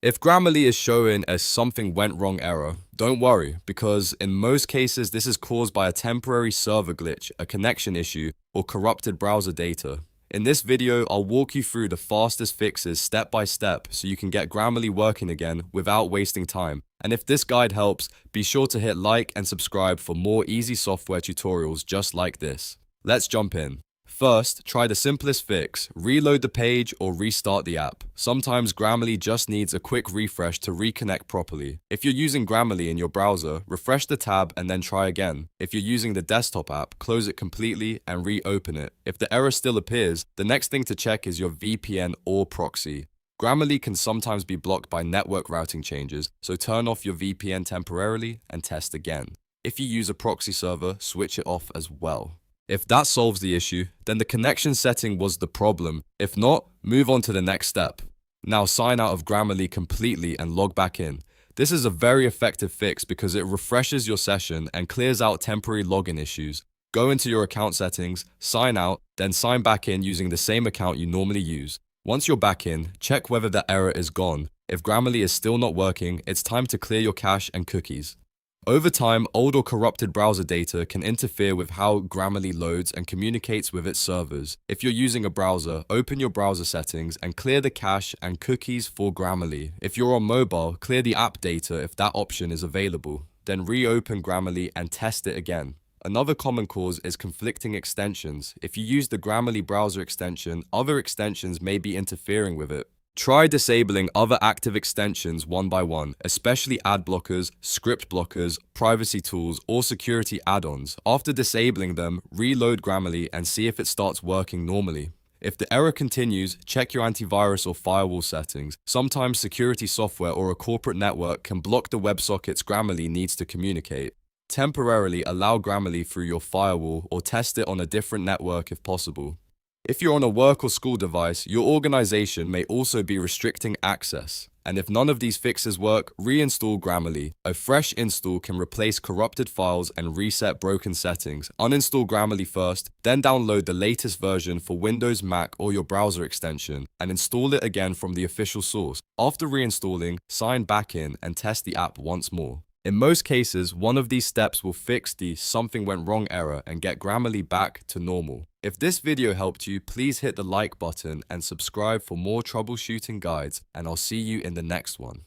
If Grammarly is showing a something went wrong error, don't worry, because in most cases this is caused by a temporary server glitch, a connection issue, or corrupted browser data. In this video, I'll walk you through the fastest fixes step by step so you can get Grammarly working again without wasting time. And if this guide helps, be sure to hit like and subscribe for more easy software tutorials just like this. Let's jump in. First, try the simplest fix, reload the page or restart the app. Sometimes Grammarly just needs a quick refresh to reconnect properly. If you're using Grammarly in your browser, refresh the tab and then try again. If you're using the desktop app, close it completely and reopen it. If the error still appears, the next thing to check is your VPN or proxy. Grammarly can sometimes be blocked by network routing changes, so turn off your VPN temporarily and test again. If you use a proxy server, switch it off as well. If that solves the issue, then the connection setting was the problem. If not, move on to the next step. Now sign out of Grammarly completely and log back in. This is a very effective fix because it refreshes your session and clears out temporary login issues. Go into your account settings, sign out, then sign back in using the same account you normally use. Once you're back in, check whether the error is gone. If Grammarly is still not working, it's time to clear your cache and cookies. Over time, old or corrupted browser data can interfere with how Grammarly loads and communicates with its servers. If you're using a browser, open your browser settings and clear the cache and cookies for Grammarly. If you're on mobile, clear the app data if that option is available. Then reopen Grammarly and test it again. Another common cause is conflicting extensions. If you use the Grammarly browser extension, other extensions may be interfering with it. Try disabling other active extensions one by one, especially ad blockers, script blockers, privacy tools, or security add-ons. After disabling them, reload Grammarly and see if it starts working normally. If the error continues, check your antivirus or firewall settings. Sometimes security software or a corporate network can block the WebSockets Grammarly needs to communicate. Temporarily allow Grammarly through your firewall or test it on a different network if possible. If you're on a work or school device, your organization may also be restricting access. And if none of these fixes work, reinstall Grammarly. A fresh install can replace corrupted files and reset broken settings. Uninstall Grammarly first, then download the latest version for Windows, Mac, or your browser extension, and install it again from the official source. After reinstalling, sign back in and test the app once more. In most cases, one of these steps will fix the something went wrong error and get Grammarly back to normal. If this video helped you, please hit the like button and subscribe for more troubleshooting guides, and I'll see you in the next one.